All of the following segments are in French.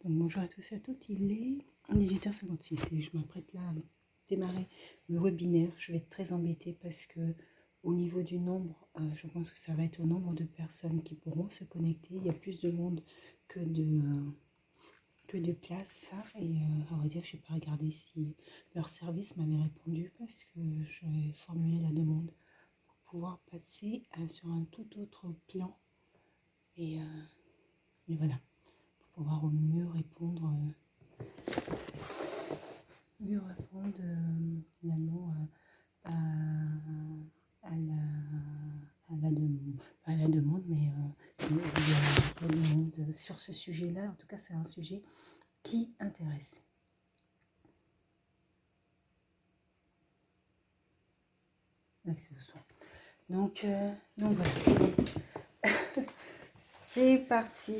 Donc bonjour à tous et à toutes, il est 18h56 et je m'apprête là à démarrer le webinaire. Je vais être très embêtée parce que au niveau du nombre, je pense que ça va être au nombre de personnes qui pourront se connecter. Il y a plus de monde que de places. Et à vrai dire, je n'ai pas regardé si leur service m'avait répondu parce que je vais formuler la demande pour pouvoir passer sur un tout autre plan. Et voilà, pour pouvoir au mieux répondre. Finalement à la demande, mais il y a la demande sur ce sujet-là. En tout cas, c'est un sujet qui intéresse. L'accès aux soins. Donc voilà. C'est parti.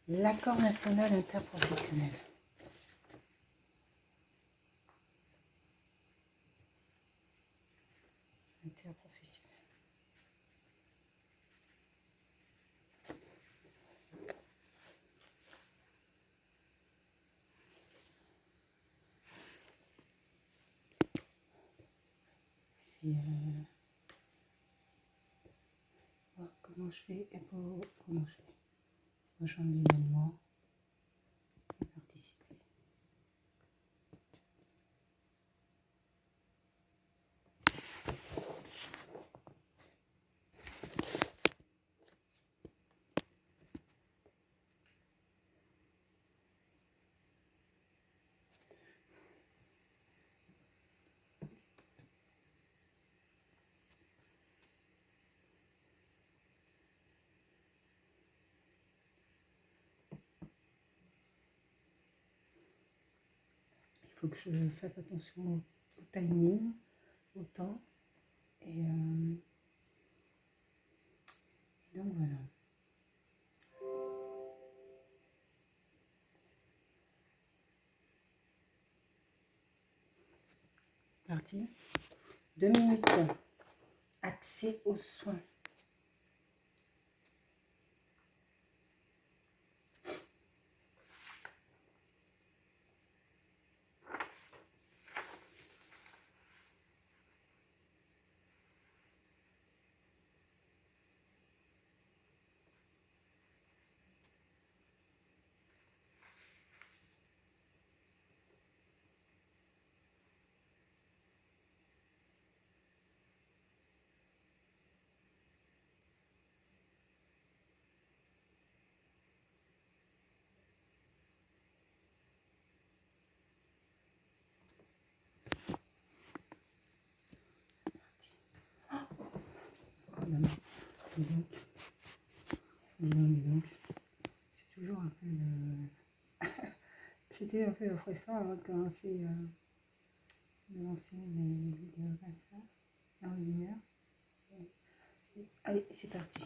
L'accord national interprofessionnel. C'est voir comment je fais et comment je fais. Rejoindre l'événement et participer. Il faut que je fasse attention au timing, au temps. Et donc voilà. Parti. 2 minutes. Accès aux soins. Oh là là. Dis donc. C'est toujours un peu C'était un peu oppressant avant de commencer de lancer les vidéos comme ça. Un webinaire. Allez, c'est parti.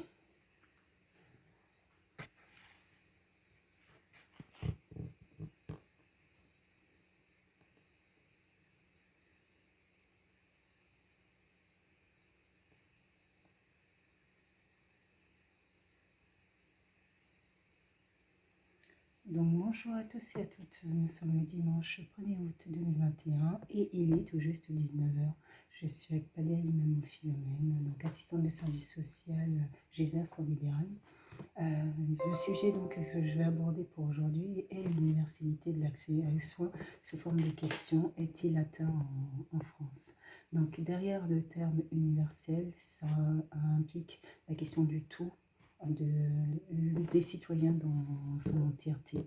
Donc bonjour à tous et à toutes, nous sommes le dimanche 1er août 2021 et il est tout juste 19h. Je suis avec Palia Imamou-Philomène, donc assistante de service social, j'exerce en libéral. Le sujet donc, que je vais aborder pour aujourd'hui est l'universalité de l'accès aux soins sous forme de questions. Est-il atteint en France? Donc derrière le terme universel, ça implique la question du tout, des citoyens dans son entièreté.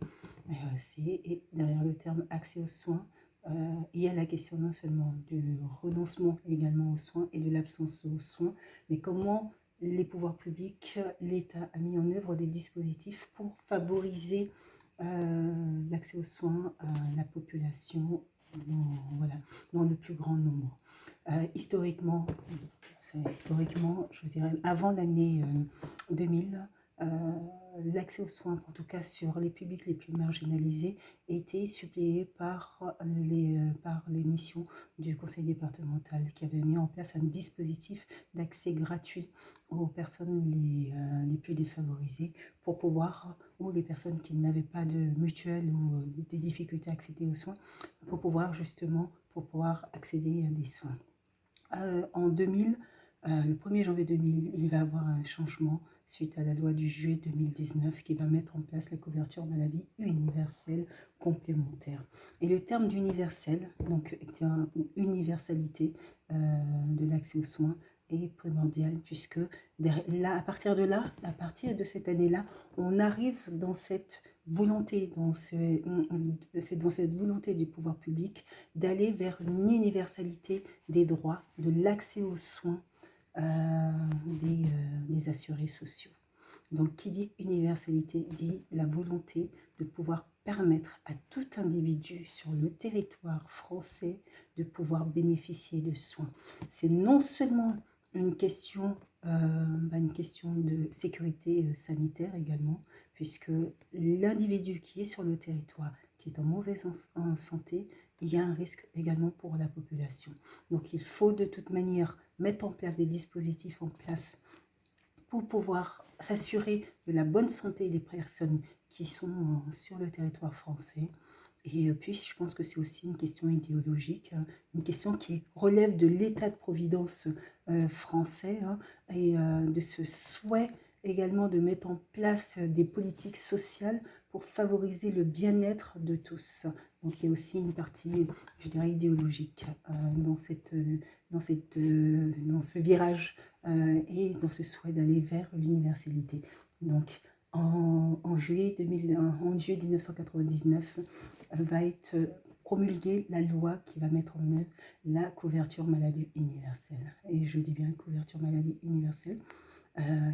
Et derrière le terme accès aux soins, il y a la question non seulement du renoncement également aux soins et de l'absence aux soins, mais comment les pouvoirs publics, l'État a mis en œuvre des dispositifs pour favoriser l'accès aux soins à la population dans le plus grand nombre. Historiquement, je dirais, avant l'année 2000, l'accès aux soins, en tout cas sur les publics les plus marginalisés, était suppléé par les missions du conseil départemental qui avait mis en place un dispositif d'accès gratuit aux personnes les plus défavorisées pour pouvoir, ou les personnes qui n'avaient pas de mutuelle ou des difficultés à accéder aux soins, pour pouvoir accéder à des soins. En 2000, le 1er janvier 2000, il va y avoir un changement suite à la loi du juillet 2019 qui va mettre en place la couverture maladie universelle complémentaire. Et le terme d'universel, donc universalité de l'accès aux soins, est primordial puisque là, à partir de cette année-là, on arrive dans cette volonté, dans cette volonté du pouvoir public d'aller vers une universalité des droits, de l'accès aux soins des assurés sociaux. Donc, qui dit universalité dit la volonté de pouvoir permettre à tout individu sur le territoire français de pouvoir bénéficier de soins. C'est non seulement une question de sécurité sanitaire également, puisque l'individu qui est sur le territoire, qui est en mauvaise santé, il y a un risque également pour la population. Donc, il faut de toute manière mettre en place des dispositifs en place pour pouvoir s'assurer de la bonne santé des personnes qui sont sur le territoire français. Et puis, je pense que c'est aussi une question idéologique, une question qui relève de l'état de providence français et de ce souhait également de mettre en place des politiques sociales pour favoriser le bien-être de tous. Donc, il y a aussi une partie, je dirais, idéologique dans ce virage et dans ce souhait d'aller vers l'universalité. Donc, en juillet 1999, va être promulguée la loi qui va mettre en œuvre la couverture maladie universelle. Et je dis bien couverture maladie universelle,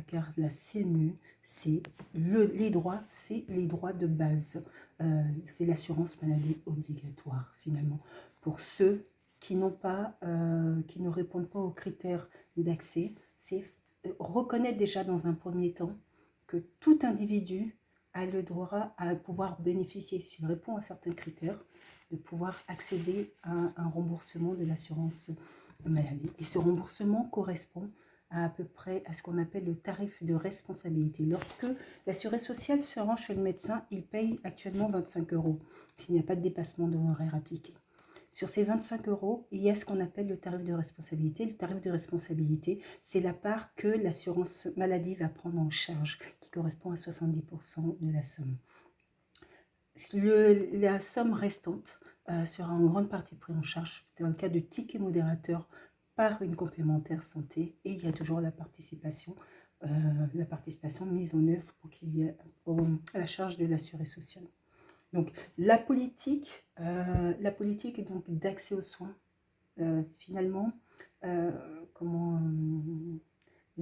car la CMU, c'est les droits de base. C'est l'assurance maladie obligatoire, finalement, pour ceux qui ne répondent pas aux critères d'accès. C'est reconnaître déjà dans un premier temps que tout individu a le droit à pouvoir bénéficier, s'il répond à certains critères, de pouvoir accéder à un remboursement de l'assurance maladie. Et ce remboursement correspond à peu près à ce qu'on appelle le tarif de responsabilité. Lorsque l'assuré social se rend chez le médecin, il paye actuellement 25 € s'il n'y a pas de dépassement d'honoraires appliqué. Sur ces 25 €, il y a ce qu'on appelle le tarif de responsabilité. Le tarif de responsabilité, c'est la part que l'assurance maladie va prendre en charge, qui correspond à 70% de la somme. La somme restante sera en grande partie prise en charge dans le cas de tickets modérateurs par une complémentaire santé, et il y a toujours la participation mise en œuvre pour qu'il y ait à la charge de l'assuré social. Donc la politique donc d'accès aux soins, finalement, la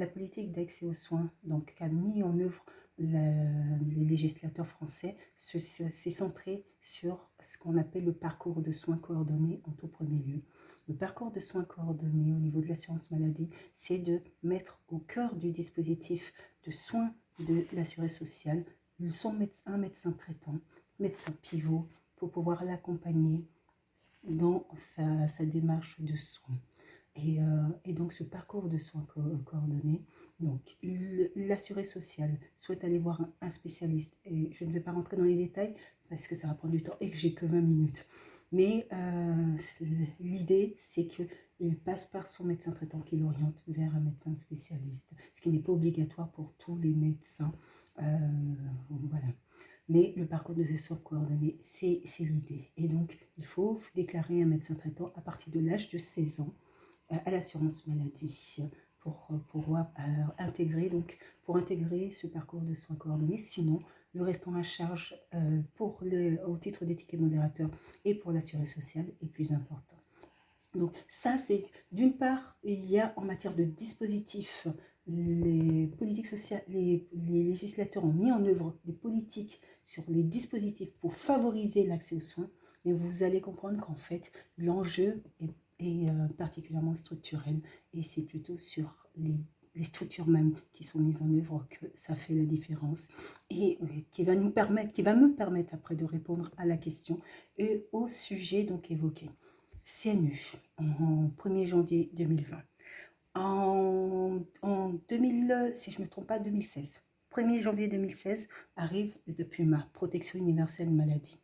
politique d'accès aux soins donc qu'a mis en œuvre les législateurs français s'est centré sur ce qu'on appelle le parcours de soins coordonnés en tout premier lieu. Le parcours de soins coordonnés au niveau de l'assurance maladie, c'est de mettre au cœur du dispositif de soins de l'assuré social un médecin traitant, médecin pivot, pour pouvoir l'accompagner dans sa démarche de soins. Et donc ce parcours de soins coordonnés, donc l'assuré social souhaite aller voir un spécialiste, et je ne vais pas rentrer dans les détails parce que ça va prendre du temps et que j'ai que 20 minutes. Mais l'idée, c'est qu'il passe par son médecin traitant qui l'oriente vers un médecin spécialiste, ce qui n'est pas obligatoire pour tous les médecins. Voilà. Mais le parcours de soins coordonnés, c'est l'idée. Et donc, il faut déclarer un médecin traitant à partir de l'âge de 16 ans à l'assurance maladie pour pouvoir intégrer ce parcours de soins coordonnés. Sinon, le restant à charge au titre des tickets modérateurs et pour l'assuré social est plus important. Donc ça, c'est d'une part, il y a en matière de dispositifs, les politiques sociales, les législateurs ont mis en œuvre des politiques sur les dispositifs pour favoriser l'accès aux soins, mais vous allez comprendre qu'en fait, l'enjeu est particulièrement structurel, et c'est plutôt sur les structures même qui sont mises en œuvre, que ça fait la différence et qui va me permettre après de répondre à la question et au sujet donc évoqué. CMU, en 1er janvier 2020. En 2000, si je ne me trompe pas, 2016. 1er janvier 2016 arrive le PUMA, Protection universelle maladie,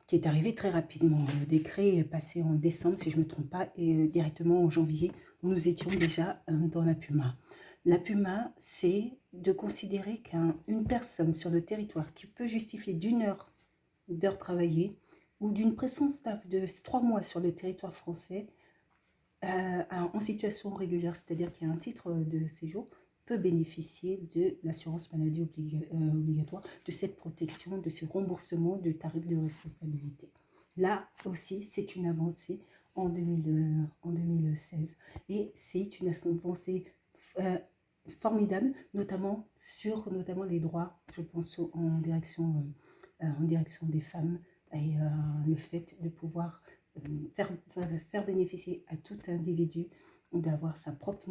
qui est arrivé très rapidement. Le décret est passé en décembre, si je ne me trompe pas, et directement en janvier, nous étions déjà dans la PUMA. La PUMA, c'est de considérer qu'une personne sur le territoire qui peut justifier d'heure travaillée ou d'une présence stable de 3 mois sur le territoire français en situation régulière, c'est-à-dire qu'il y a un titre de séjour, peut bénéficier de l'assurance maladie obligatoire, de cette protection, de ce remboursement du tarif de responsabilité. Là aussi, c'est une avancée en 2016 et c'est une avancée formidable, notamment sur les droits, je pense, en direction des femmes et le fait de pouvoir faire bénéficier à tout individu d'avoir son propre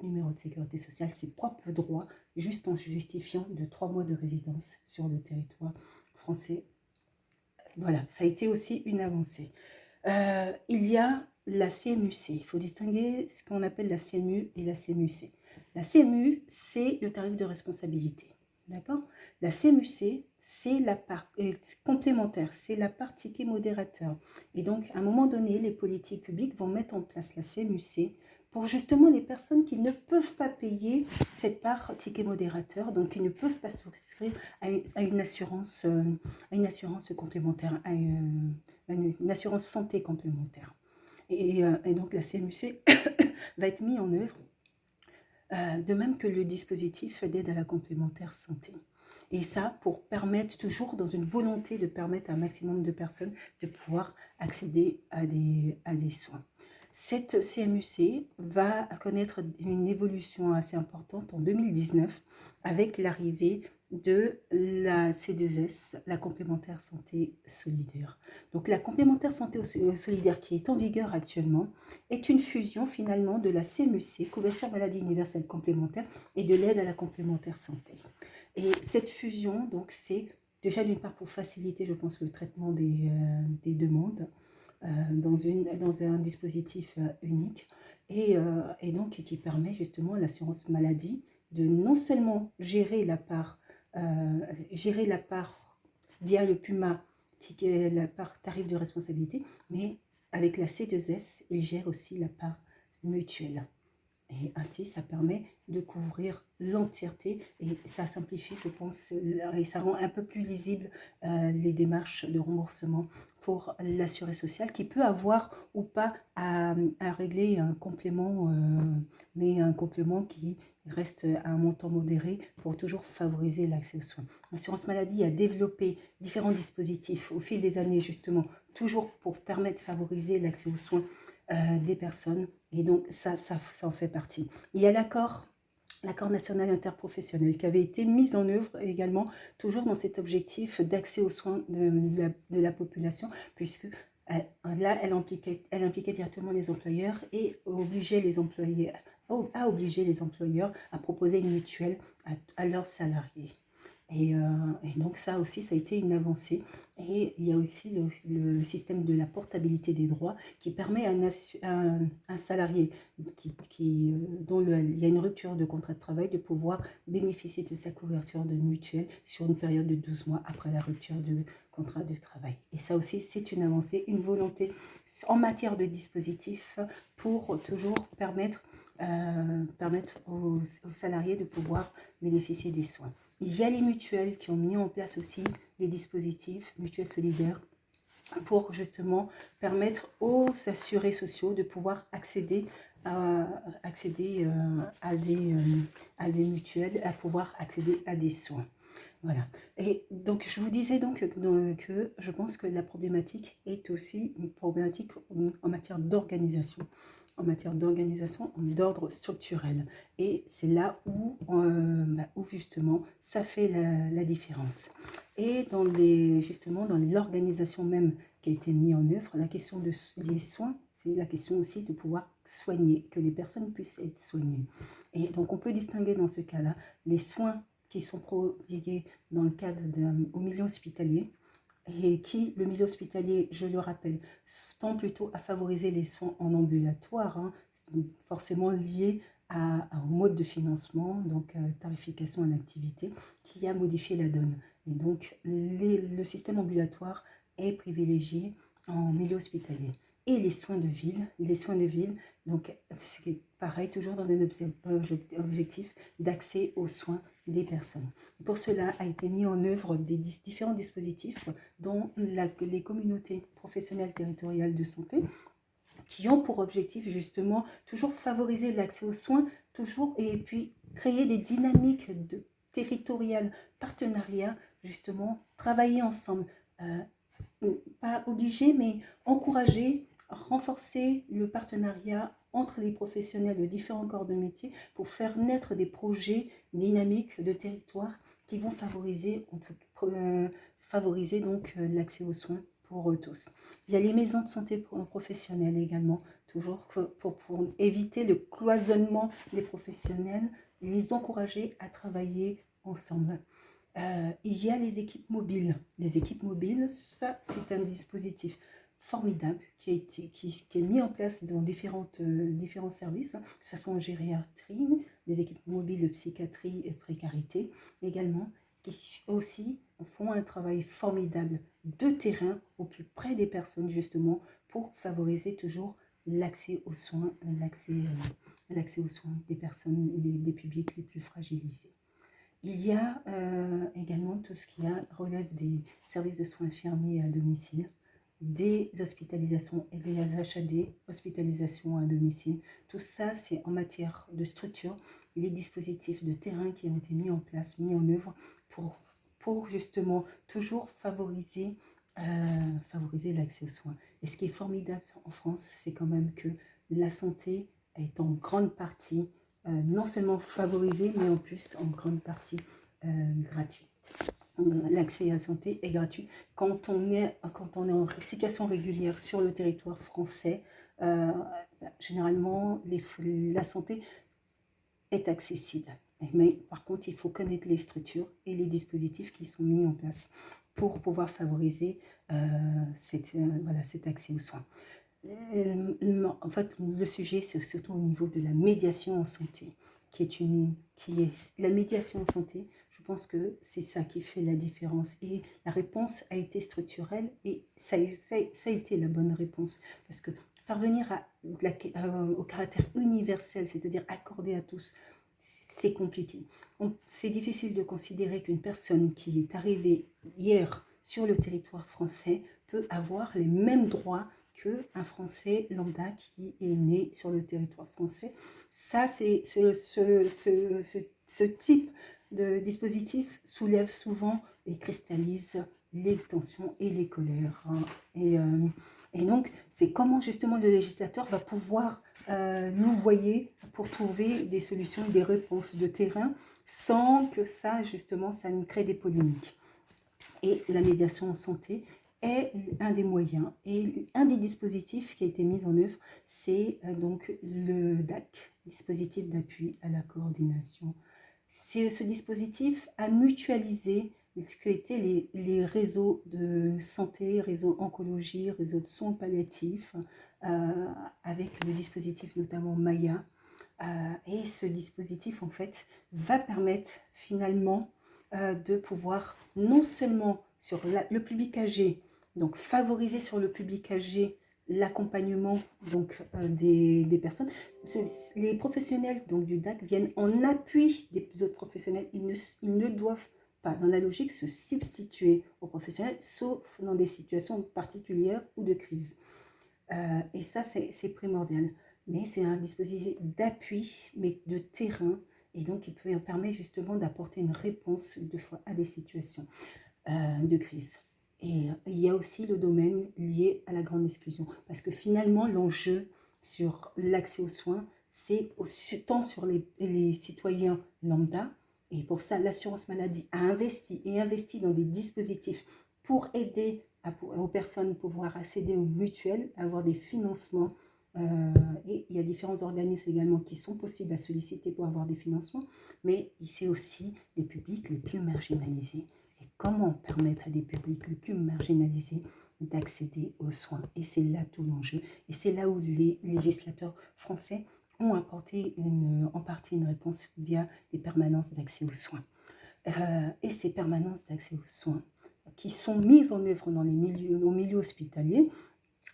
numéro de sécurité sociale, ses propres droits, juste en justifiant de 3 mois de résidence sur le territoire français. Voilà, ça a été aussi une avancée. Il y a la CMU-C. Il faut distinguer ce qu'on appelle la CMU et la CMU-C. La CMU, c'est le tarif de responsabilité. D'accord? La CMU-C, c'est la part complémentaire, c'est la part ticket modérateur. Et donc, à un moment donné, les politiques publiques vont mettre en place la CMU-C pour justement les personnes qui ne peuvent pas payer cette part ticket modérateur, donc qui ne peuvent pas souscrire à une assurance complémentaire, à une assurance santé complémentaire. Et donc la CMU-C va être mise en œuvre, de même que le dispositif d'aide à la complémentaire santé. Et ça, pour permettre, toujours dans une volonté de permettre à un maximum de personnes de pouvoir accéder à des soins. Cette CMU-C va connaître une évolution assez importante en 2019 avec l'arrivée de la C2S, la complémentaire santé solidaire. Donc la complémentaire santé solidaire qui est en vigueur actuellement est une fusion finalement de la CMU-C, couverture maladie universelle complémentaire, et de l'aide à la complémentaire santé. Et cette fusion, donc, c'est déjà d'une part pour faciliter, je pense, le traitement des demandes dans un dispositif unique et donc qui permet justement à l'assurance maladie de non seulement gérer la part via le PUMA, la part tarif de responsabilité, mais avec la C2S, il gère aussi la part mutuelle. Et ainsi, ça permet de couvrir l'entièreté et ça simplifie, je pense, et ça rend un peu plus lisible les démarches de remboursement pour l'assuré social qui peut avoir ou pas à régler un complément, mais un complément qui reste à un montant modéré pour toujours favoriser l'accès aux soins. L'assurance maladie a développé différents dispositifs au fil des années, justement, toujours pour permettre de favoriser l'accès aux soins des personnes, et donc ça en fait partie. Il y a l'accord national interprofessionnel qui avait été mis en œuvre également, toujours dans cet objectif d'accès aux soins de la population, puisque là, elle impliquait directement les employeurs et obligeait les employeurs à proposer une mutuelle à leurs salariés. Et donc ça aussi, ça a été une avancée. Et il y a aussi le système de la portabilité des droits qui permet à un salarié dont il y a une rupture de contrat de travail de pouvoir bénéficier de sa couverture de mutuelle sur une période de 12 mois après la rupture du contrat de travail. Et ça aussi, c'est une avancée, une volonté en matière de dispositifs pour toujours permettre aux salariés de pouvoir bénéficier des soins. Il y a les mutuelles qui ont mis en place aussi des dispositifs mutuelles solidaires pour justement permettre aux assurés sociaux de pouvoir accéder à des mutuelles, à pouvoir accéder à des soins. Voilà. Et donc, je vous disais donc que je pense que la problématique est aussi une problématique en matière d'organisation. D'ordre structurel. Et c'est là où justement ça fait la différence. Et justement dans l'organisation même qui a été mise en œuvre, la question des soins, c'est la question aussi de pouvoir soigner, que les personnes puissent être soignées. Et donc, on peut distinguer dans ce cas-là les soins qui sont prodigués dans le cadre au milieu hospitalier, et qui, le milieu hospitalier, je le rappelle, tend plutôt à favoriser les soins en ambulatoire, hein, forcément liés au mode de financement, donc tarification à l'activité, qui a modifié la donne. Et donc, le système ambulatoire est privilégié en milieu hospitalier. Et les soins de ville, donc c'est pareil, toujours dans un objectif d'accès aux soins des personnes. Pour cela a été mis en œuvre différents dispositifs dont les communautés professionnelles territoriales de santé, qui ont pour objectif justement toujours favoriser l'accès aux soins, toujours, et puis créer des dynamiques territoriales, partenariats, justement, travailler ensemble. Pas obligé, mais encourager, renforcer le partenariat entre les professionnels de différents corps de métier pour faire naître des projets dynamiques de territoire qui vont favoriser, favoriser donc l'accès aux soins pour tous. Il y a les maisons de santé professionnelles également, toujours pour éviter le cloisonnement des professionnels, les encourager à travailler ensemble. Il y a les équipes mobiles. Les équipes mobiles, ça, c'est un dispositif formidable qui est mis en place dans différents services, hein, que ce soit en gériatrie, les équipes mobiles de psychiatrie et précarité également, qui aussi font un travail formidable de terrain au plus près des personnes, justement, pour favoriser toujours l'accès aux soins, l'accès aux soins des personnes, des publics les plus fragilisés. Il y a également tout ce qui relève des services de soins infirmiers à domicile, des hospitalisations et des HAD, hospitalisations à domicile. Tout ça, c'est en matière de structure, les dispositifs de terrain qui ont été mis en place, mis en œuvre pour justement toujours favoriser l'accès aux soins. Et ce qui est formidable en France, c'est quand même que la santé est en grande partie non seulement favorisée, mais en plus en grande partie gratuite. L'accès à la santé est gratuit. Quand on est en situation régulière sur le territoire français, généralement, la santé est accessible. Mais par contre, il faut connaître les structures et les dispositifs qui sont mis en place pour pouvoir favoriser cet accès aux soins. En fait, le sujet, c'est surtout au niveau de la médiation en santé, la médiation en santé. Je pense que c'est ça qui fait la différence. Et la réponse a été structurelle et ça a été la bonne réponse. Parce que parvenir au caractère universel, c'est-à-dire accordé à tous, c'est compliqué. C'est difficile de considérer qu'une personne qui est arrivée hier sur le territoire français peut avoir les mêmes droits qu'un Français lambda qui est né sur le territoire français. Ça, c'est ce type de dispositif soulève souvent et cristallise les tensions et les colères. Hein. Et donc, c'est comment justement le législateur va pouvoir nous voyer pour trouver des solutions, des réponses de terrain sans que ça, justement, ça nous crée des polémiques. Et la médiation en santé est un des moyens et un des dispositifs qui a été mis en œuvre, c'est donc le DAC, dispositif d'appui à la coordination. Ce dispositif a mutualisé ce qu'étaient les réseaux de santé, réseau oncologie, réseau de soins palliatifs, avec le dispositif notamment Maya. Et ce dispositif, en fait, va permettre finalement de pouvoir non seulement sur le public âgé, donc favoriser sur le public âgé l'accompagnement donc des personnes. Les professionnels donc du DAC viennent en appui des autres professionnels. Ils ne doivent pas, dans la logique, se substituer aux professionnels, sauf dans des situations particulières ou de crise. Et ça, c'est primordial. Mais c'est un dispositif d'appui, mais de terrain, et donc il permet justement d'apporter une réponse de fois à des situations de crise. Et il y a aussi le domaine lié à la grande exclusion, parce que finalement l'enjeu sur l'accès aux soins, c'est tant sur les citoyens lambda, et pour ça l'assurance maladie a investi dans des dispositifs pour aider aux personnes à pouvoir accéder aux mutuelles, à avoir des financements Et il y a différents organismes également qui sont possibles à solliciter pour avoir des financements, mais c'est aussi les publics les plus marginalisés. Et comment permettre à des publics les plus marginalisés d'accéder aux soins? Et c'est là tout l'enjeu. Et c'est là où les législateurs français ont apporté en partie une réponse via les permanences d'accès aux soins. Et ces permanences d'accès aux soins qui sont mises en œuvre dans au milieu hospitalier,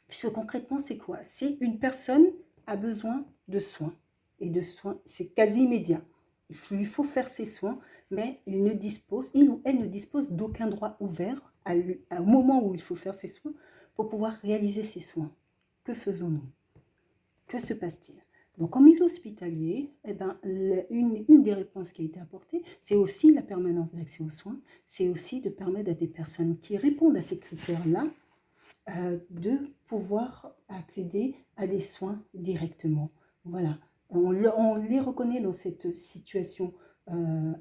puisque concrètement, c'est quoi? C'est une personne a besoin de soins. Et de soins, c'est quasi immédiat. Il lui faut faire ses soins, mais il ou elle ne dispose d'aucun droit ouvert au moment où il faut faire ses soins pour pouvoir réaliser ses soins. Que faisons-nous? Que se passe-t-il? Donc, en milieu hospitalier, eh ben, une des réponses qui a été apportée, c'est aussi la permanence d'accès aux soins. C'est aussi de permettre à des personnes qui répondent à ces critères-là de pouvoir accéder à des soins directement. Voilà, on les reconnaît dans cette situation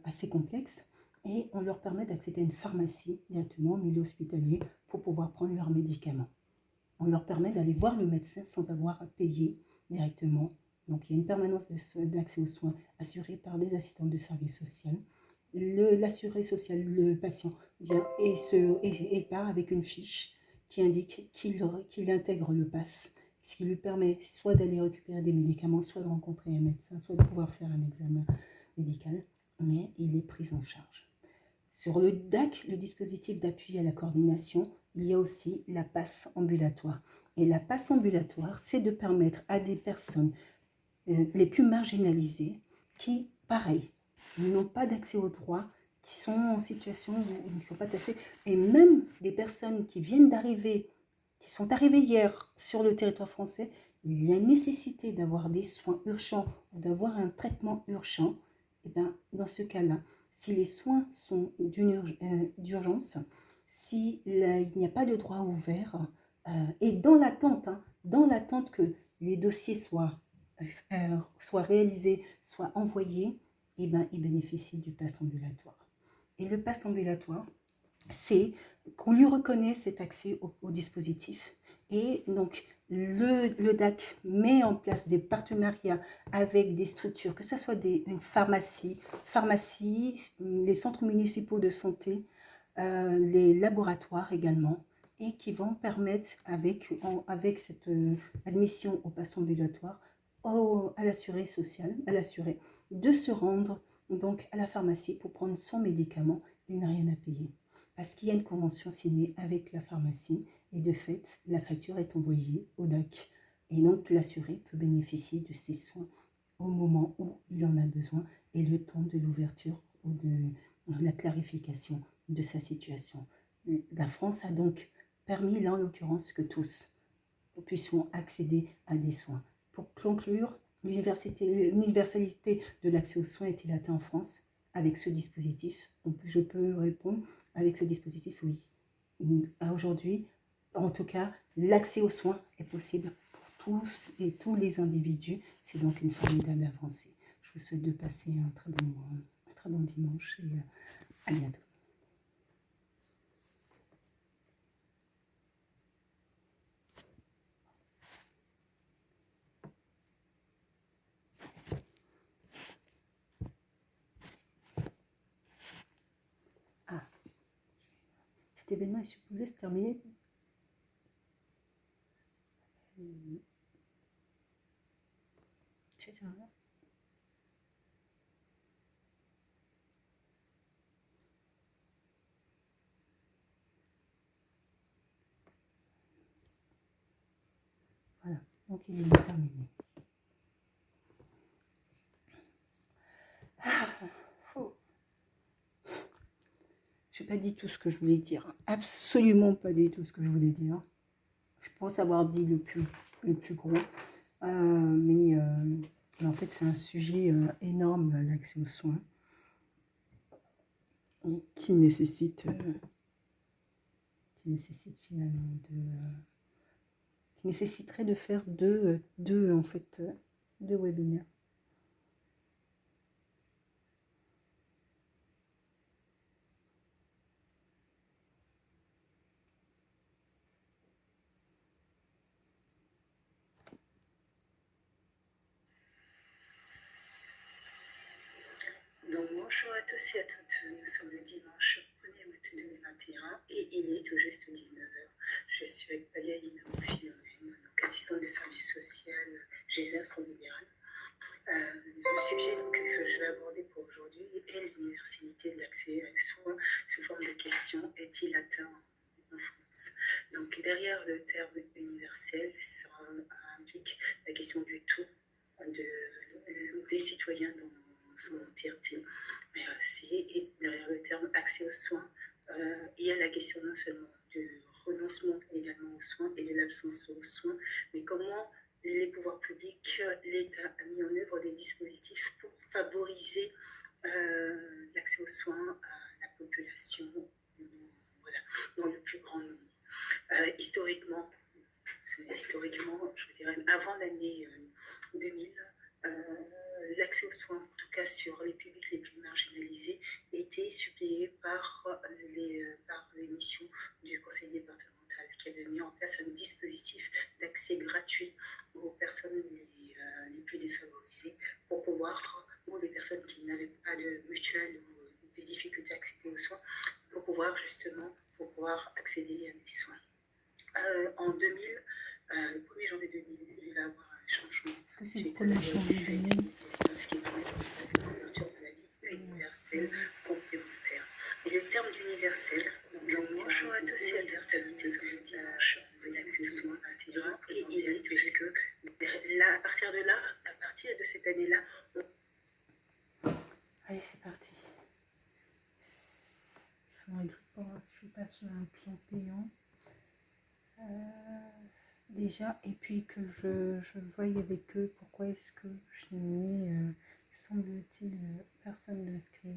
assez complexe et on leur permet d'accéder à une pharmacie directement au milieu hospitalier pour pouvoir prendre leurs médicaments. On leur permet d'aller voir le médecin sans avoir à payer directement. Donc il y a une permanence d'accès aux soins assurée par des assistants de service social. L'assuré social, le patient vient et part avec une fiche qui indique qu'il intègre le pass, ce qui lui permet soit d'aller récupérer des médicaments, soit de rencontrer un médecin, soit de pouvoir faire un examen médical, mais il est pris en charge. Sur le DAC, le dispositif d'appui à la coordination, il y a aussi la passe ambulatoire. Et la passe ambulatoire, c'est de permettre à des personnes les plus marginalisées qui, pareil, n'ont pas d'accès aux droits, qui sont en situation où ils ne sont pas taxés, et même des personnes qui viennent d'arriver, qui sont arrivées hier sur le territoire français, il y a une nécessité d'avoir des soins urgents ou d'avoir un traitement urgent. Et bien, dans ce cas-là, si les soins sont d'urgence, s'il n'y a pas de droit ouvert, et dans l'attente que les dossiers soient réalisés, soient envoyés, et ben, ils bénéficient du pass ambulatoire. Et le pass ambulatoire, c'est qu'on lui reconnaît cet accès au dispositif. Et donc, le DAC met en place des partenariats avec des structures, que ce soit une pharmacie, les centres municipaux de santé, les laboratoires également, et qui vont permettre, avec cette admission au pass ambulatoire, à l'assuré social, de se rendre donc à la pharmacie pour prendre son médicament. Il n'a rien à payer parce qu'il y a une convention signée avec la pharmacie et de fait, la facture est envoyée au DAC. Et donc, l'assuré peut bénéficier de ses soins au moment où il en a besoin et le temps de l'ouverture ou de la clarification de sa situation. La France a donc permis, là en l'occurrence, que tous puissions accéder à des soins. Pour conclure, l'universalité de l'accès aux soins est-il atteint en France avec ce dispositif? Donc, je peux répondre avec ce dispositif, oui. Aujourd'hui, en tout cas, l'accès aux soins est possible pour tous et tous les individus. C'est donc une formidable avancée. Je vous souhaite de passer un très bon dimanche et à bientôt. Ah, cet événement est supposé se terminer. Voilà, donc il est terminé. Je n'ai pas dit tout ce que je voulais dire. Absolument pas dit tout ce que je voulais dire. Je pense avoir dit le plus gros. Mais en fait, c'est un sujet énorme, l'accès aux soins, qui nécessite finalement qui nécessiterait de faire deux webinaires. tous et à toutes. Nous sommes le dimanche 1er août 2021 et il est tout juste 19h. Je suis avec Pagaï Philomène, donc assistante de service social, j'exerce en libéral. Le sujet que je vais aborder pour aujourd'hui est l'universalité de l'accès aux soins sous forme de questions. Est-il atteint en France? Donc derrière le terme universel, ça implique la question du tout des citoyens dans son entièreté. Et derrière le terme accès aux soins, il y a la question non seulement du renoncement également aux soins et de l'absence aux soins, mais comment les pouvoirs publics, l'État a mis en œuvre des dispositifs pour favoriser l'accès aux soins à la population, voilà, dans le plus grand nombre. Historiquement, je dirais, avant l'année 2000, l'accès aux soins, en tout cas sur les publics les plus marginalisés, était suppléé par les missions du conseil départemental qui avait mis en place un dispositif d'accès gratuit aux personnes les plus défavorisées pour pouvoir, ou des personnes qui n'avaient pas de mutuelle ou des difficultés à accéder aux soins, pour pouvoir accéder à des soins. En 2000, le 1er janvier 2000, il va y avoir un changement suite à la loi du 2019 qui va mettre en place la couverture maladie universelle complémentaire. Et le terme d'universel, donc bonjour à tous et à l'universalité de l'accès aux soins et il est puisque là, à partir de cette année-là, allez, c'est parti. Il faudrait que je passe sur un plan payant. Déjà, et puis que je voyais avec eux pourquoi est-ce que je n'ai mis, semble-t-il, personne d'inscrit.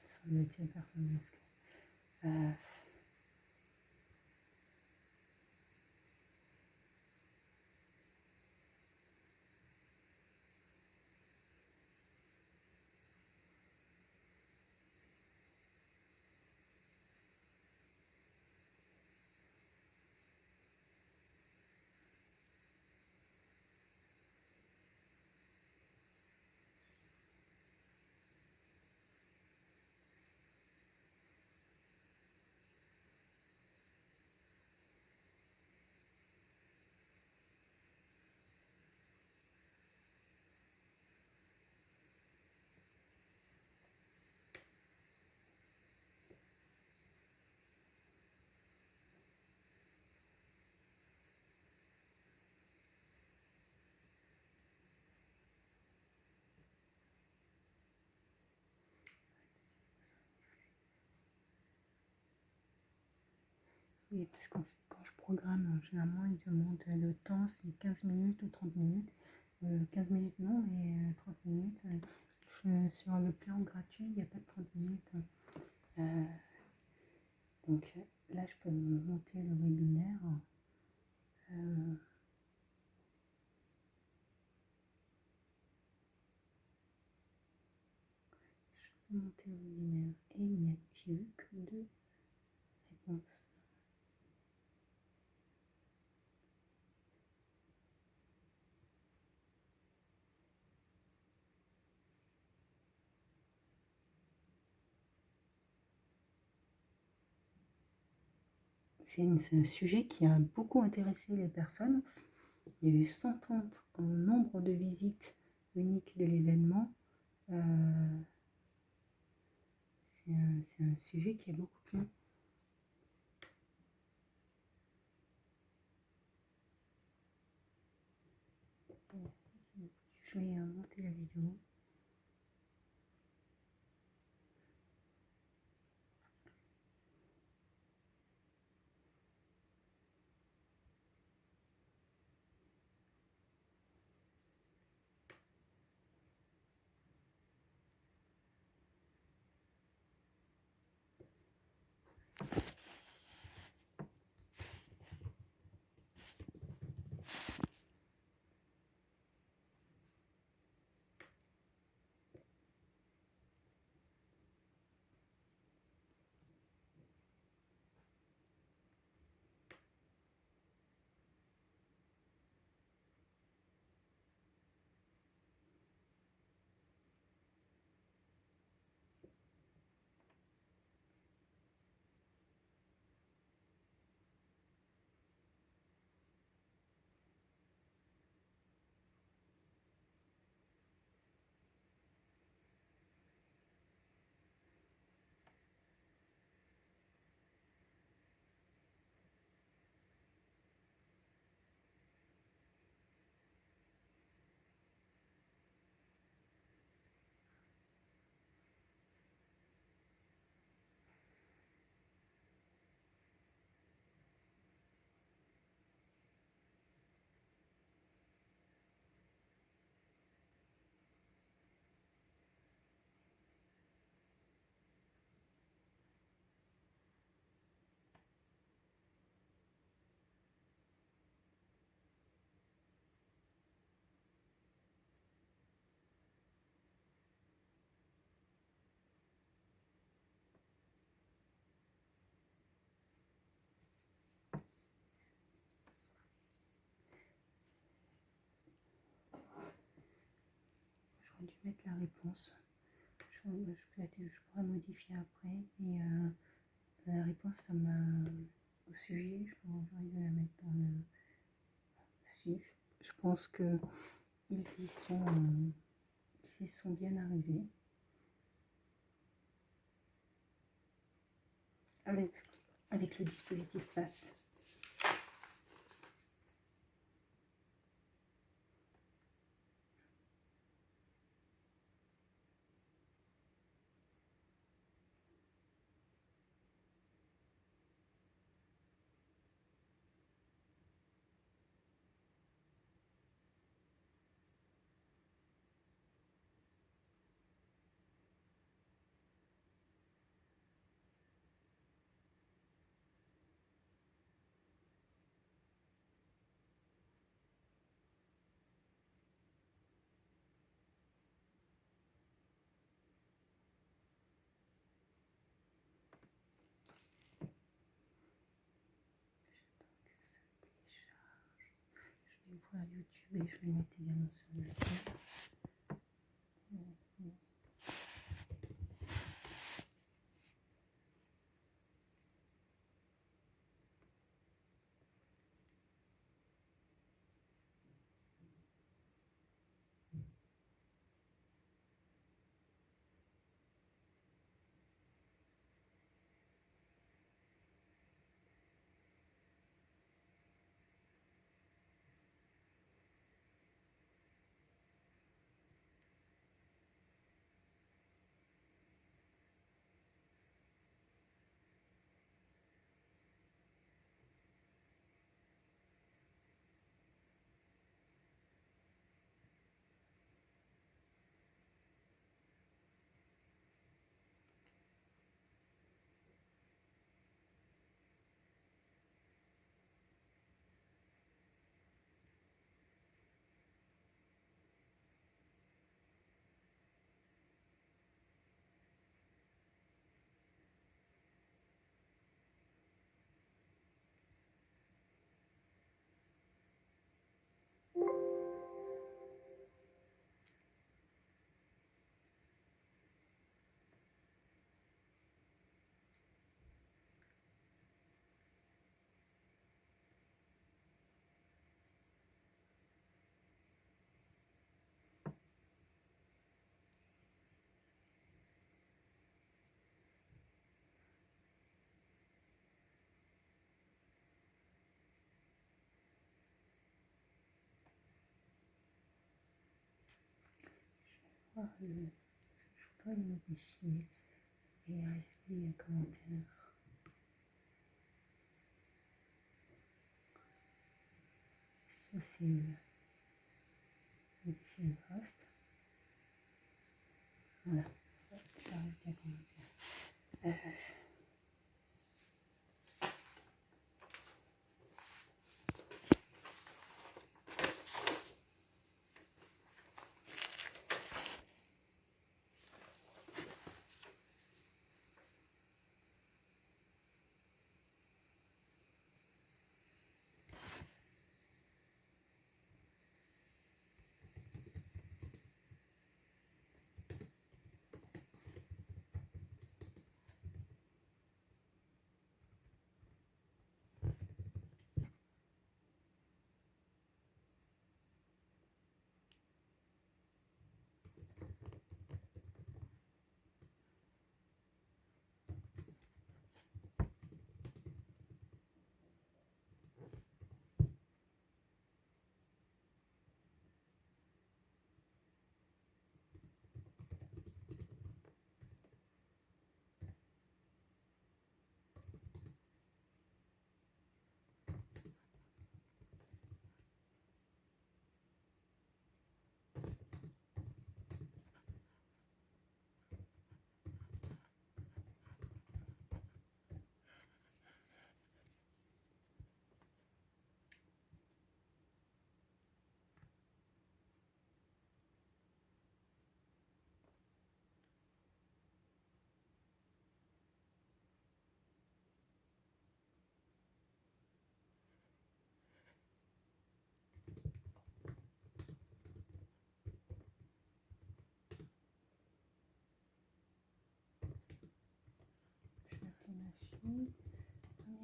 Semble-t-il, personne d'inscrit. Oui, parce qu'en fait, quand je programme, généralement, ils demandent le temps, c'est 15 minutes ou 30 minutes. 15 minutes non, mais 30 minutes. Sur le plan gratuit, il n'y a pas de 30 minutes. Donc là, je peux monter le webinaire. Je peux monter le webinaire. Et j'ai vu que 2 réponses. C'est un sujet qui a beaucoup intéressé les personnes. Il y a eu 130 en nombre de visites uniques de l'événement. C'est un sujet qui est beaucoup plu. Je vais monter la vidéo. vais mettre la réponse. Je pourrais modifier après, mais la réponse, ça m'a au sujet, je pourrais la mettre dans le. Si, je pense que ils y sont bien arrivés. Avec le dispositif PASS. Je vais voir YouTube et je vais le mettre également sur le chat. Je voudrais le modifier et ajouter un commentaire. Ça c'est modifier le post. Voilà. Je vais ajouter un commentaire.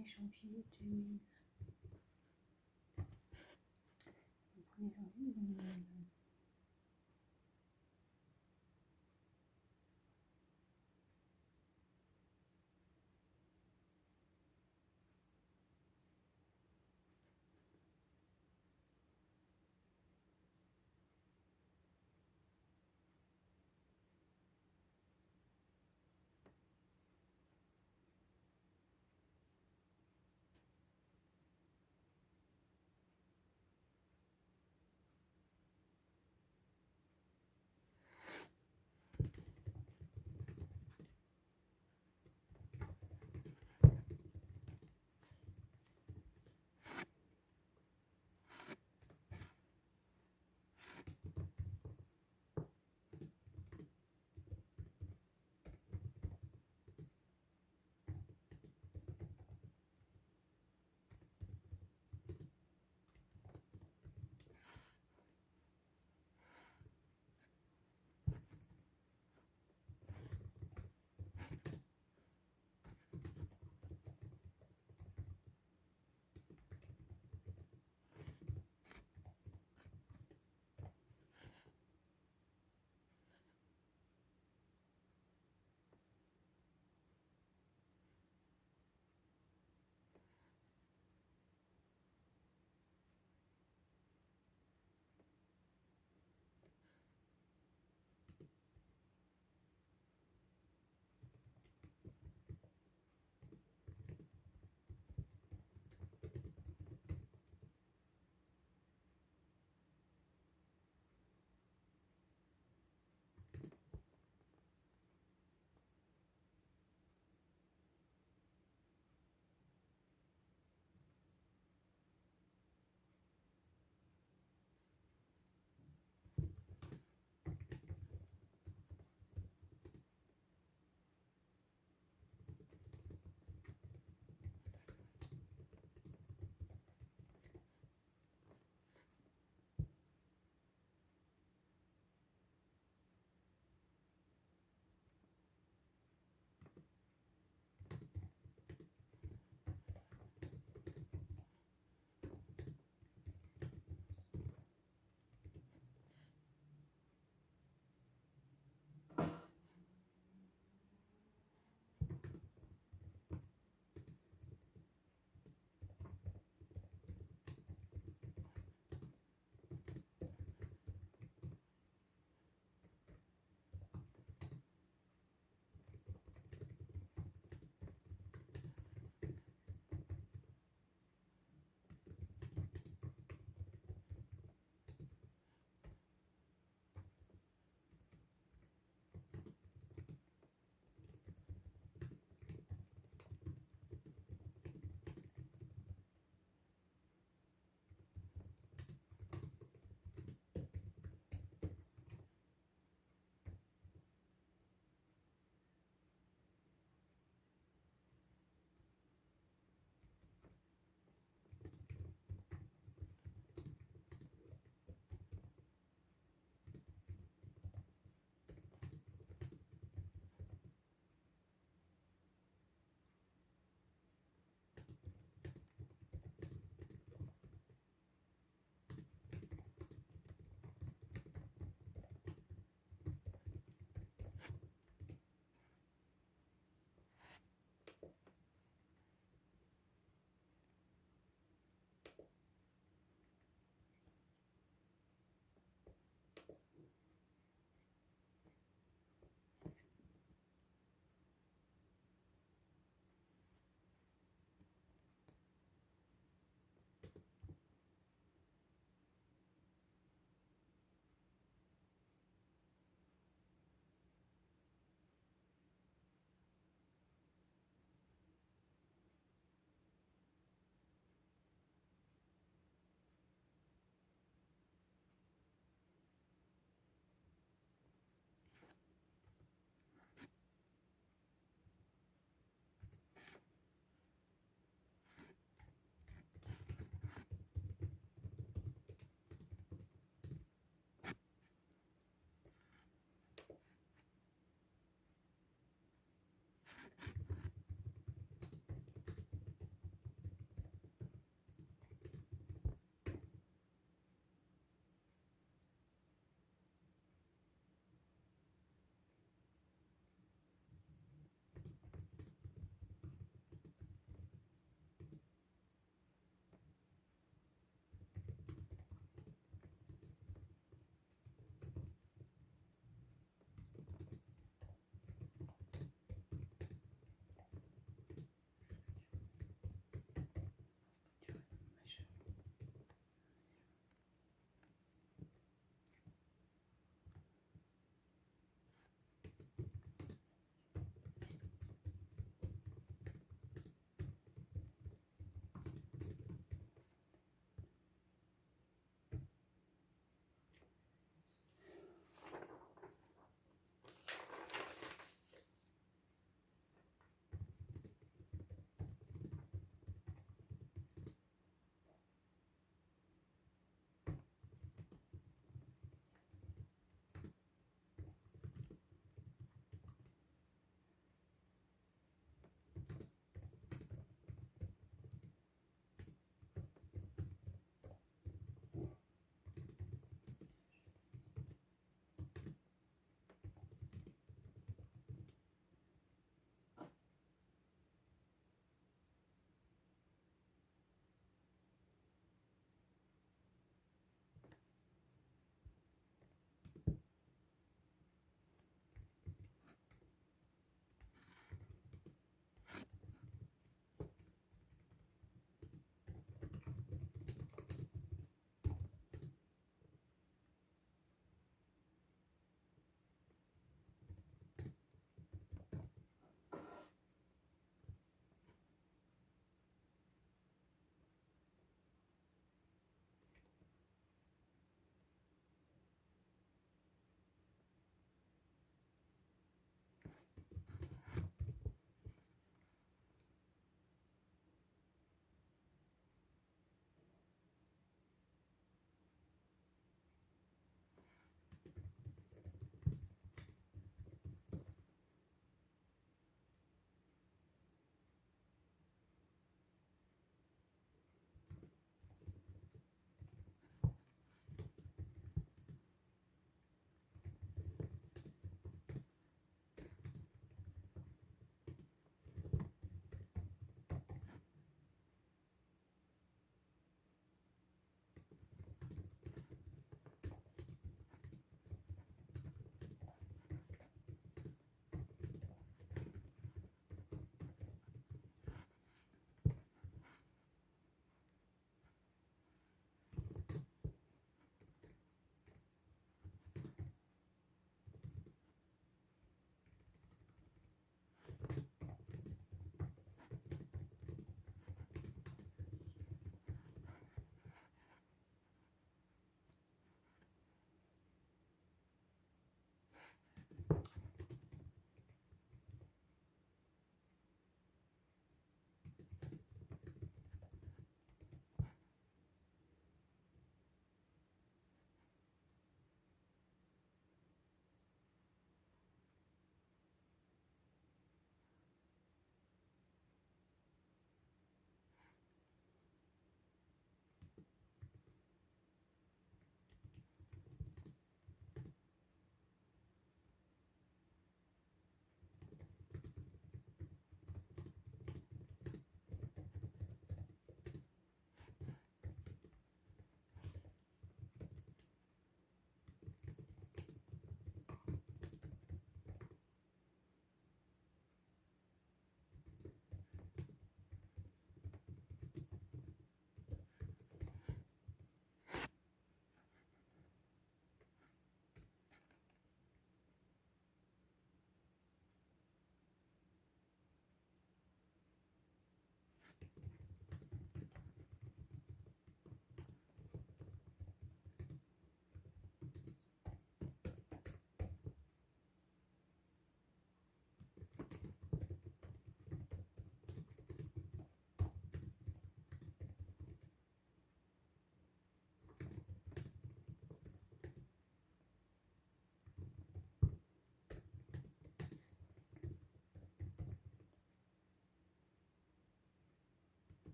1er janvier 2000. Le 1er janvier 2000.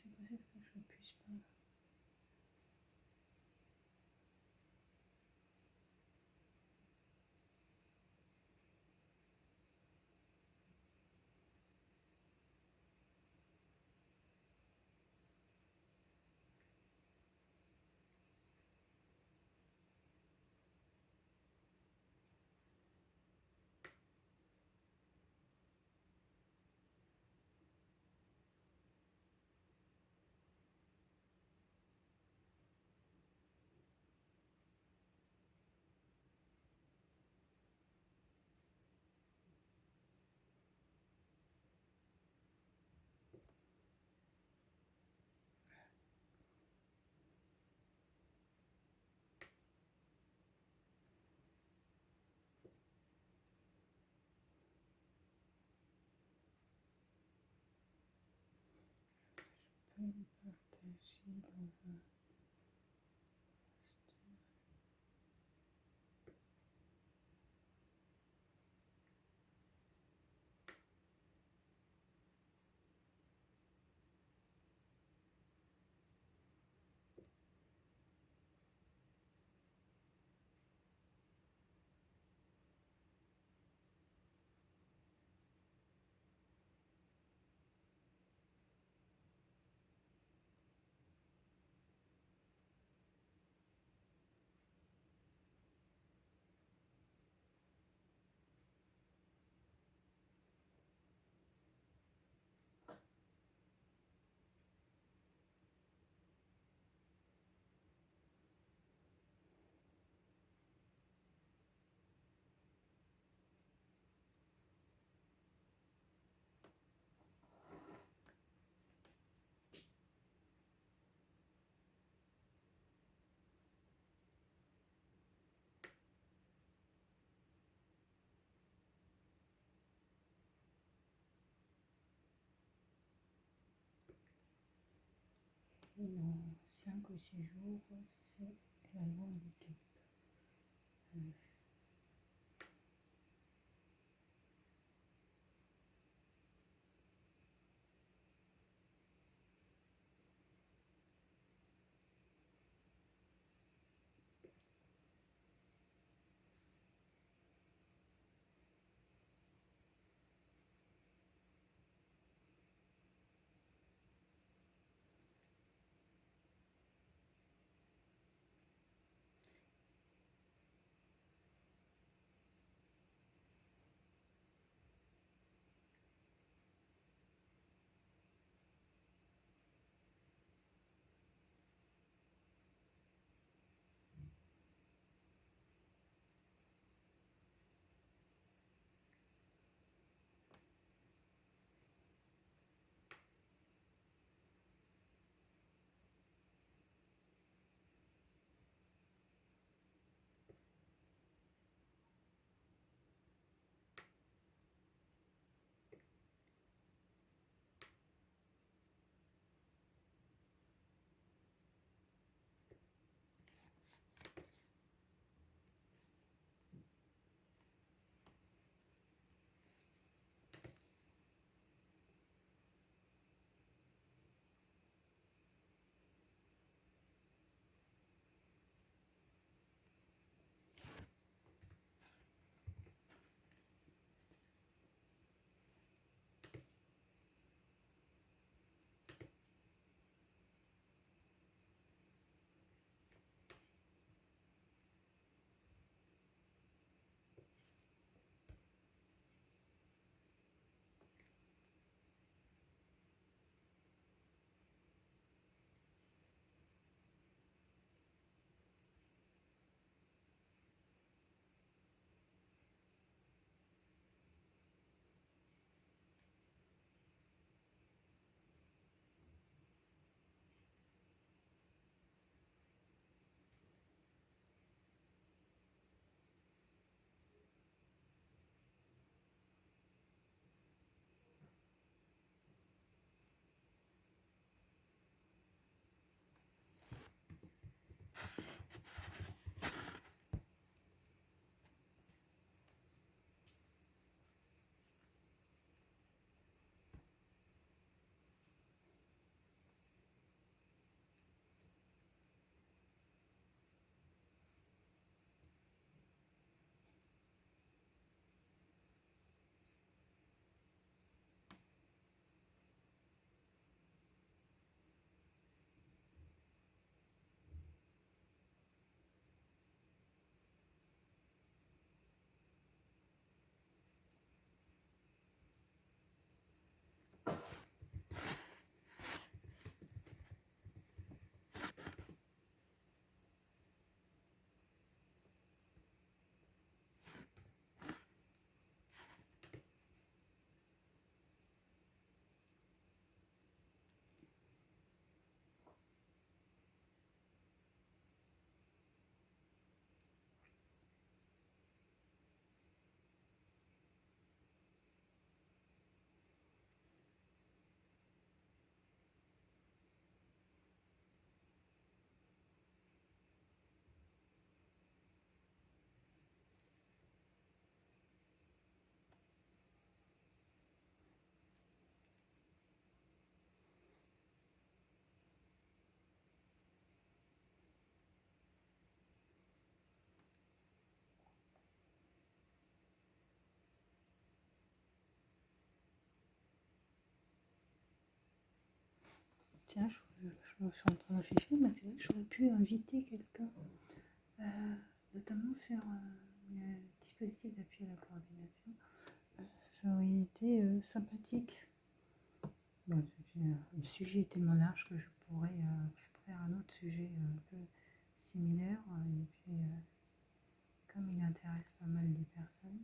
c'est possible que je ne puisse pas. Je peux le partager dans un... Dans 5 ou 6 jours, c'est également handicap. Tiens, je me suis en train de réfléchir, mais c'est vrai que j'aurais pu inviter quelqu'un, notamment sur le dispositif d'appui à la coordination. Ça aurait été sympathique. Bon, le sujet est tellement large que je pourrais faire un autre sujet un peu similaire. Et puis, comme il intéresse pas mal de personnes.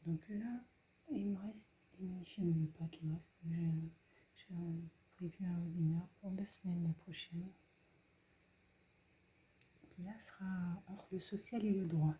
Donc là, il me reste, je ne sais même pas qu'il me reste, j'ai prévu un webinaire pour la semaine prochaine, qui là sera entre le social et le droit.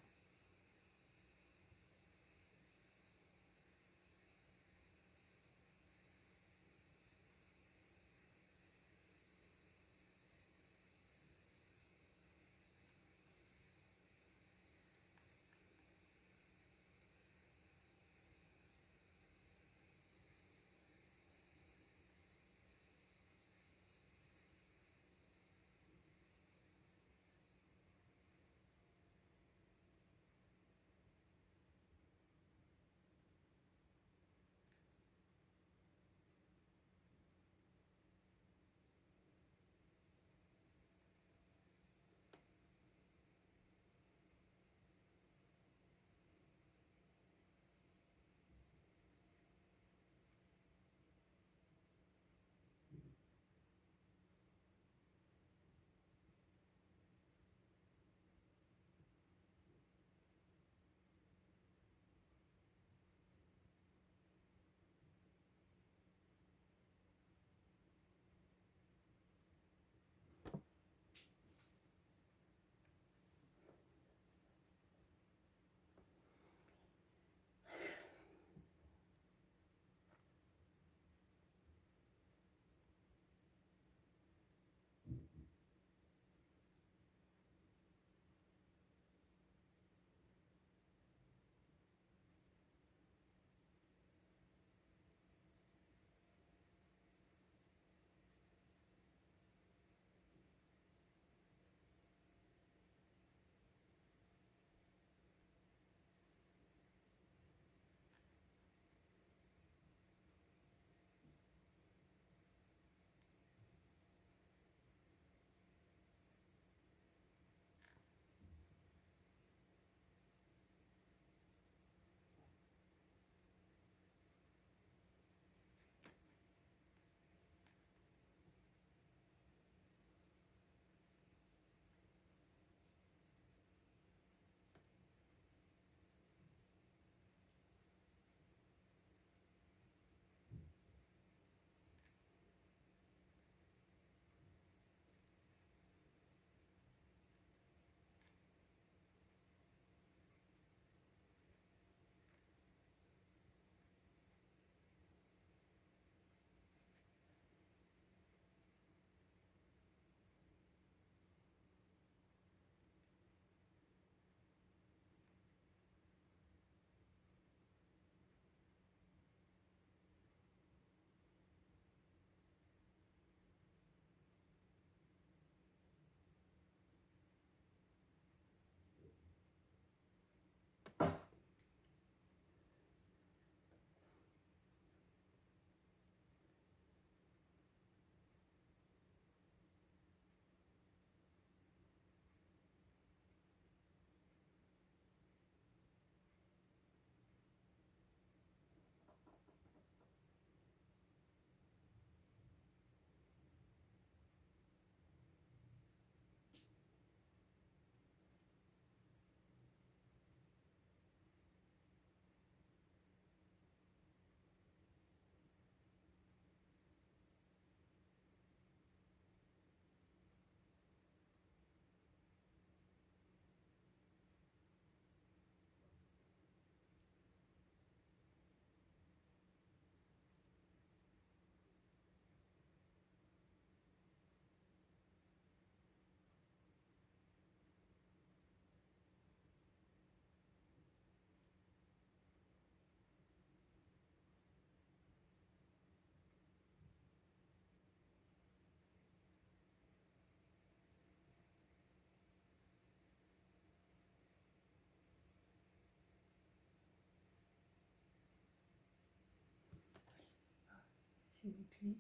c'est bouclé.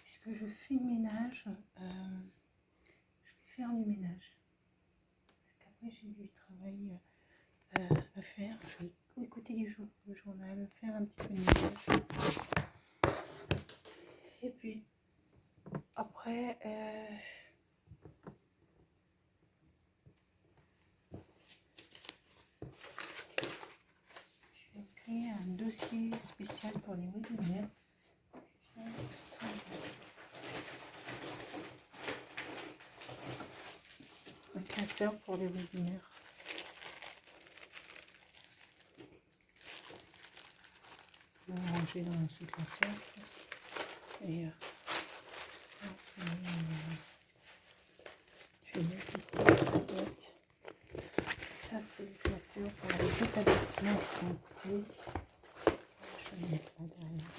Est-ce que je fais le ménage? Je vais faire du ménage. Parce qu'après, j'ai du travail à faire. Je vais écouter le journal, faire un petit peu de ménage. Et puis, après, je vais créer un dossier spécial pour les webinaires. Un classeur pour les webinaires. On va ranger dans ce classeur. Et je vais mettre ici. Ça, c'est le classeur pour les établissements de santé. Je vais mettre là derrière.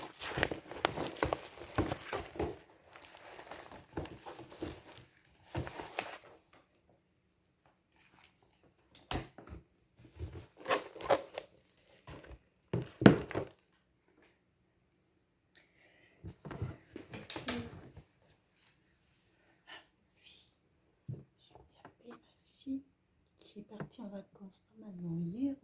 Qui est partie en vacances normalement hier.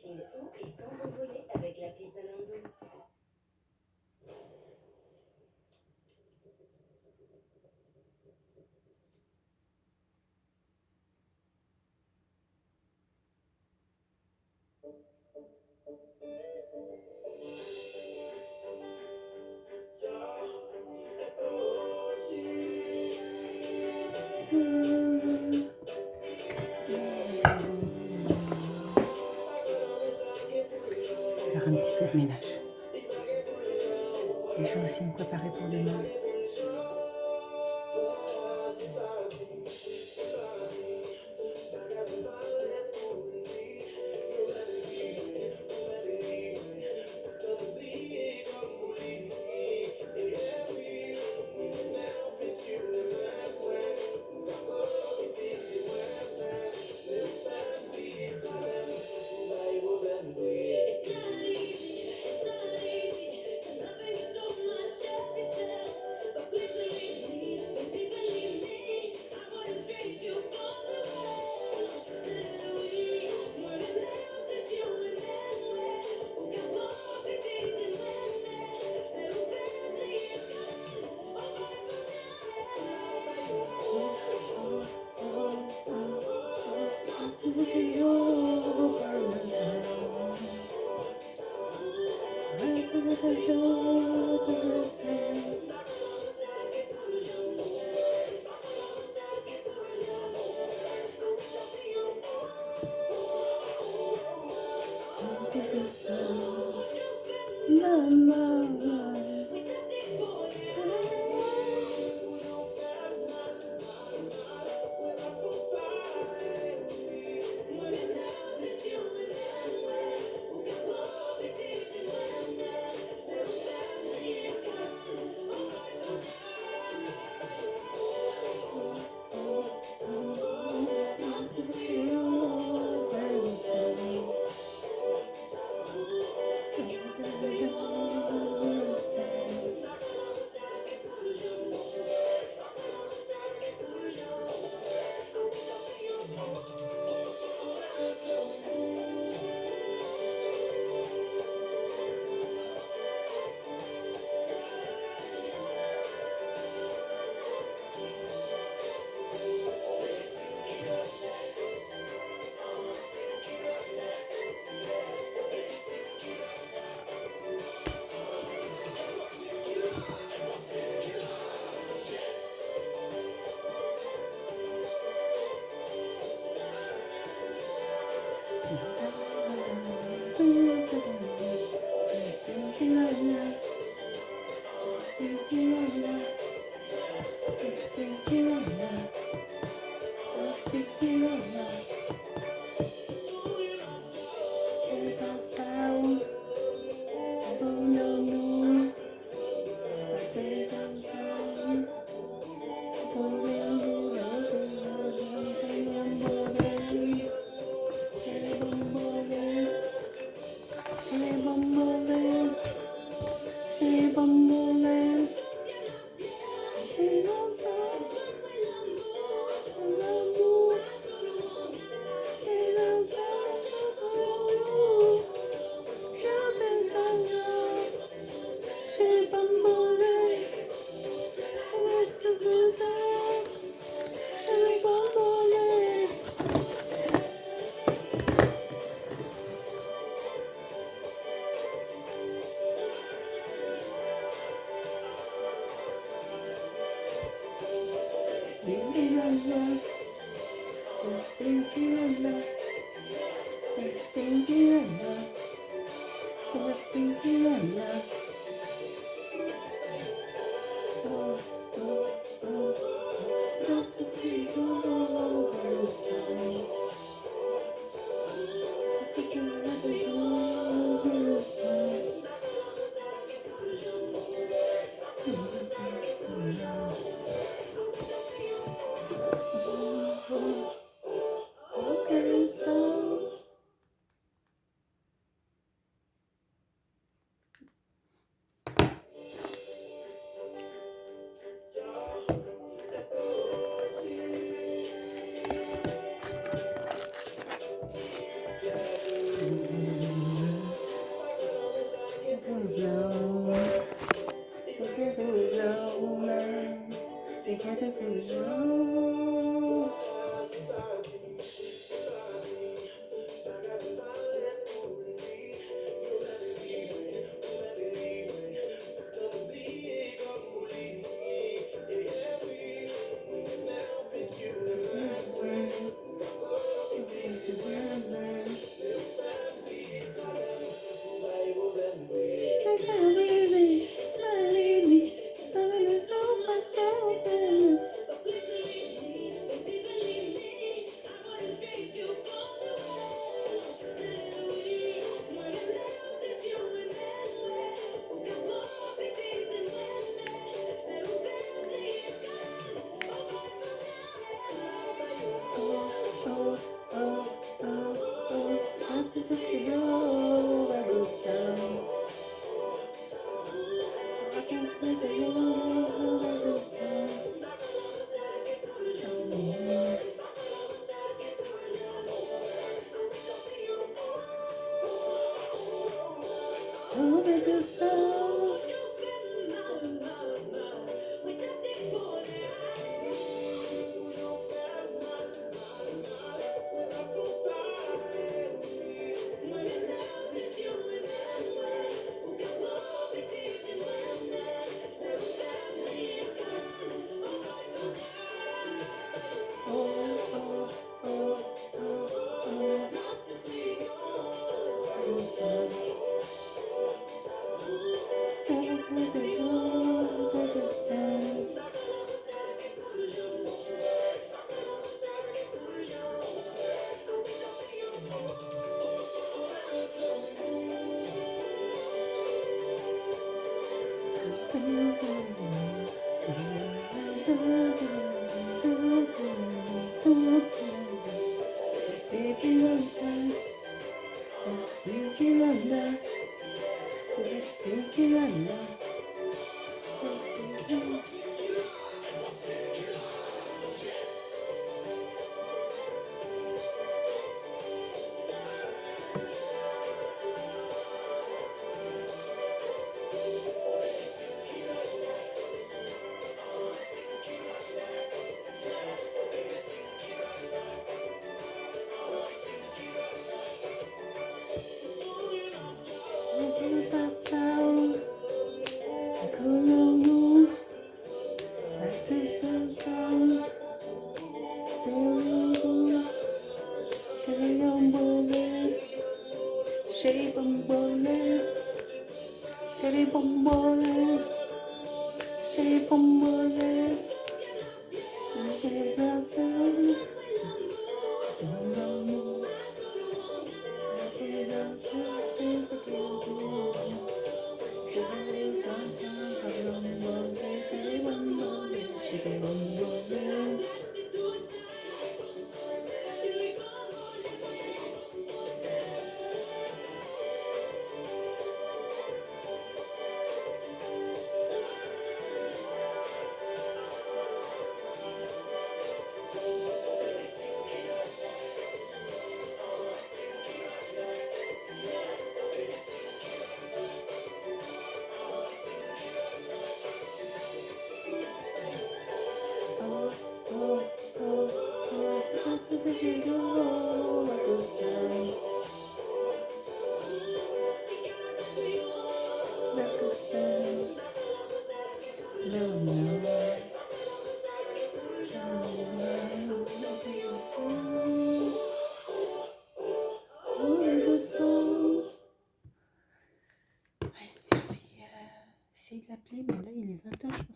Où et quand vous voulez avec l'appli Zalando. Faire un petit peu de ménage. Et je vais aussi me préparer pour demain.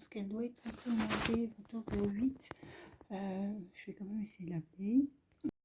qu'elle doit être en train de manger 14h08. Je vais quand même essayer de l'appeler.